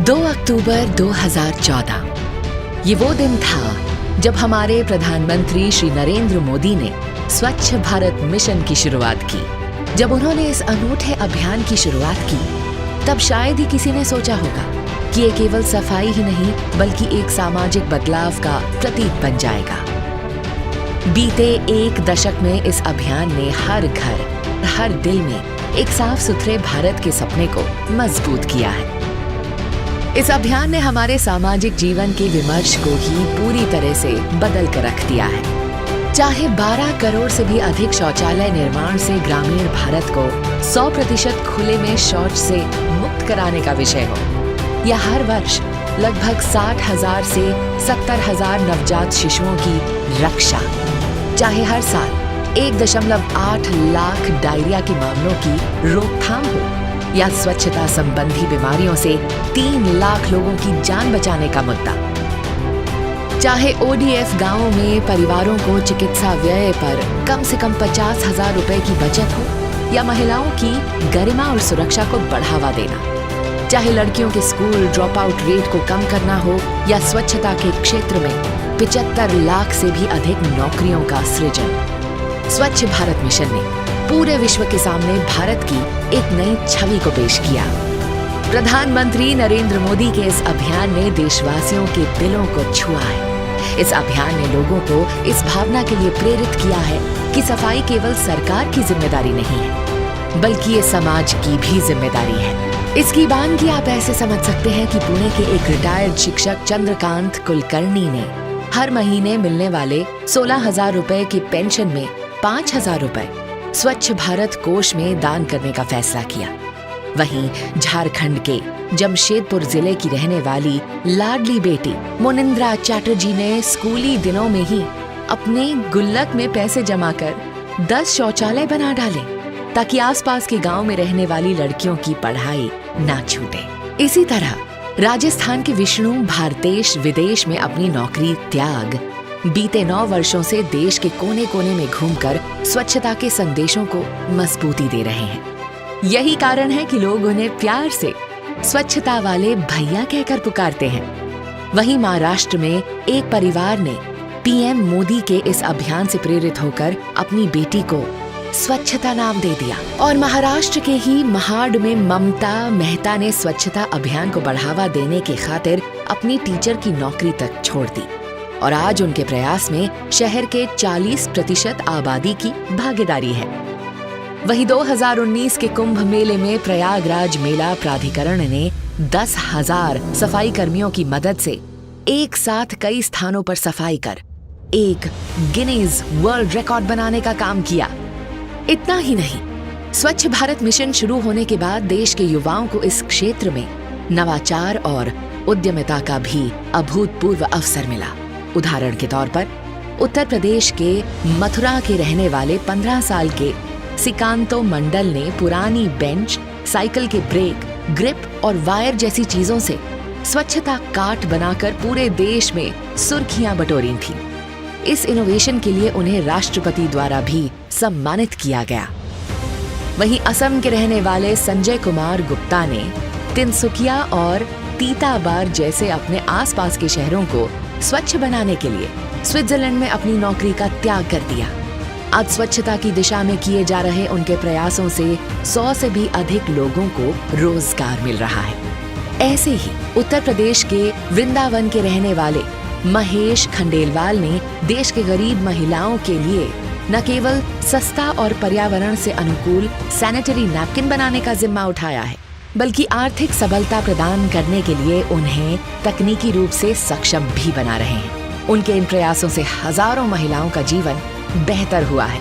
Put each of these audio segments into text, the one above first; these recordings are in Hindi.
2 अक्टूबर 2014 ये वो दिन था जब हमारे प्रधानमंत्री श्री नरेंद्र मोदी ने स्वच्छ भारत मिशन की शुरुआत की। जब उन्होंने इस अनूठे अभियान की शुरुआत की, तब शायद ही किसी ने सोचा होगा कि ये केवल सफाई ही नहीं बल्कि एक सामाजिक बदलाव का प्रतीक बन जाएगा। बीते 1 दशक में इस अभियान ने हर घर, हर दिल में एक साफ सुथरे भारत के सपने को मजबूत किया है। इस अभियान ने हमारे सामाजिक जीवन के विमर्श को ही पूरी तरह से बदल कर रख दिया है। चाहे 12 करोड़ से भी अधिक शौचालय निर्माण से ग्रामीण भारत को 100% खुले में शौच से मुक्त कराने का विषय हो, या हर वर्ष लगभग 60,000 से 70,000 नवजात शिशुओं की रक्षा, चाहे हर साल 1.8 लाख डायरिया के मामलों की रोकथाम हो, या स्वच्छता संबंधी बीमारियों से 3 लाख लोगों की जान बचाने का मुद्दा। चाहे ODF गांवों में परिवारों को चिकित्सा व्यय पर कम से कम 50,000 रुपए की बचत हो, या महिलाओं की गरिमा और सुरक्षा को बढ़ावा देना। चाहे लड़कियों के स्कूल ड्रॉप आउट रेट को कम करना हो, या स्वच्छता के क्षेत्र में 75 लाख से भी अधिक नौकरियों का सृजन। स्वच्छ भारत मिशन ने पूरे विश्व के सामने भारत की एक नई छवि को पेश किया। प्रधानमंत्री नरेंद्र मोदी के इस अभियान ने देशवासियों के दिलों को छुआ है। इस अभियान ने लोगों को इस भावना के लिए प्रेरित किया है कि सफाई केवल सरकार की जिम्मेदारी नहीं है, बल्कि ये समाज की भी जिम्मेदारी है। इसकी वानगी आप ऐसे समझ सकते हैं कि पुणे के एक रिटायर्ड शिक्षक चंद्रकांत कुलकर्णी ने हर महीने मिलने वाले 16,000 रुपए की पेंशन में 5,000 रुपए स्वच्छ भारत कोष में दान करने का फैसला किया। वहीं झारखंड के जमशेदपुर जिले की रहने वाली लाडली बेटी मुनिंद्रा चैटर्जी ने स्कूली दिनों में ही अपने गुल्लक में पैसे जमा कर 10 शौचालय बना डाले, ताकि आसपास के गांव में रहने वाली लड़कियों की पढ़ाई ना छूटे। इसी तरह राजस्थान के विष्णु भारतेश विदेश में अपनी नौकरी त्याग बीते 9 वर्षों से देश के कोने कोने में घूमकर स्वच्छता के संदेशों को मजबूती दे रहे हैं। यही कारण है कि लोग उन्हें प्यार से स्वच्छता वाले भैया कहकर पुकारते हैं। वहीं महाराष्ट्र में एक परिवार ने PM मोदी के इस अभियान से प्रेरित होकर अपनी बेटी को स्वच्छता नाम दे दिया। और महाराष्ट्र के ही महाड में ममता मेहता ने स्वच्छता अभियान को बढ़ावा देने के खातिर अपनी टीचर की नौकरी तक छोड़ दी, और आज उनके प्रयास में शहर के 40% आबादी की भागीदारी है। वहीं 2019 के कुंभ मेले में प्रयागराज मेला प्राधिकरण ने 10,000 सफाई कर्मियों की मदद से एक साथ कई स्थानों पर सफाई कर एक गिनीज वर्ल्ड रिकॉर्ड बनाने का काम किया। इतना ही नहीं, स्वच्छ भारत मिशन शुरू होने के बाद देश के युवाओं को इस क्षेत्र में नवाचार और उद्यमिता का भी अभूतपूर्व अवसर मिला। उदाहरण के तौर पर उत्तर प्रदेश के मथुरा के रहने वाले 15 साल के सिकांतो मंडल ने पुरानी बेंच, साइकिल के ब्रेक, ग्रिप और वायर जैसी चीजों से स्वच्छता काट बनाकर पूरे देश में सुर्खियां बटोरी थीं। इस इनोवेशन के लिए उन्हें राष्ट्रपति द्वारा भी सम्मानित किया गया। वहीं असम के रहने वाले संजय कुमार गुप्ता ने तिनसुकिया और तीताबार जैसे अपने आसपास के शहरों को स्वच्छ बनाने के लिए स्विट्जरलैंड में अपनी नौकरी का त्याग कर दिया। आज स्वच्छता की दिशा में किए जा रहे उनके प्रयासों से 100 से भी अधिक लोगों को रोजगार मिल रहा है। ऐसे ही उत्तर प्रदेश के वृंदावन के रहने वाले महेश खंडेलवाल ने देश के गरीब महिलाओं के लिए न केवल सस्ता और पर्यावरण से अनुकूल सैनिटरी नैपकिन बनाने का जिम्मा उठाया है, बल्कि आर्थिक सबलता प्रदान करने के लिए उन्हें तकनीकी रूप से सक्षम भी बना रहे हैं। उनके इन प्रयासों से हजारों महिलाओं का जीवन बेहतर हुआ है।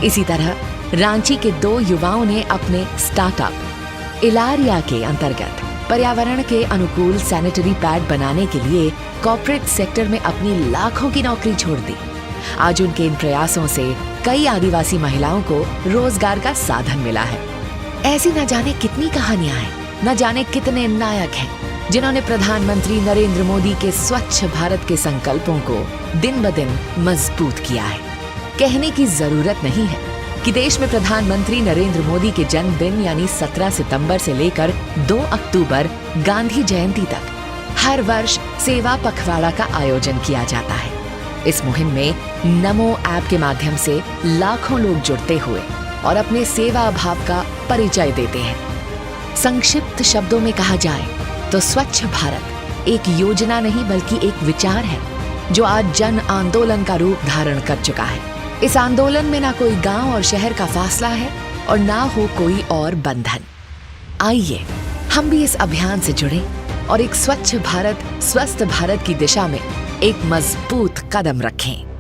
इसी तरह रांची के 2 युवाओं ने अपने स्टार्टअप इलारिया के अंतर्गत पर्यावरण के अनुकूल सैनिटरी पैड बनाने के लिए कॉर्पोरेट सेक्टर में अपनी लाखों की नौकरी छोड़ दी। आज उनके इन प्रयासों से कई आदिवासी महिलाओं को रोजगार का साधन मिला है। ऐसी न जाने कितनी कहानियां हैं, न जाने कितने नायक हैं, जिन्होंने प्रधानमंत्री नरेंद्र मोदी के स्वच्छ भारत के संकल्पों को दिन ब दिन मजबूत किया है। कहने की जरूरत नहीं है, कि देश में प्रधानमंत्री नरेंद्र मोदी के जन्मदिन यानी 17 सितंबर से लेकर 2 अक्टूबर गांधी जयंती तक हर वर्ष सेवा पखवाड़ा का आयोजन किया जाता है। इस मुहिम में नमो ऐप के माध्यम से लाखों लोग जुड़ते हुए और अपने सेवा भाव का परिचय देते हैं। संक्षिप्त शब्दों में कहा जाए तो स्वच्छ भारत एक योजना नहीं बल्कि एक विचार है जो आज जन आंदोलन का रूप धारण कर चुका है। इस आंदोलन में ना कोई गांव और शहर का फासला है और ना हो कोई और बंधन। आइए हम भी इस अभियान से जुड़े और एक स्वच्छ भारत, स्वस्थ भारत की दिशा में एक मजबूत कदम रखें।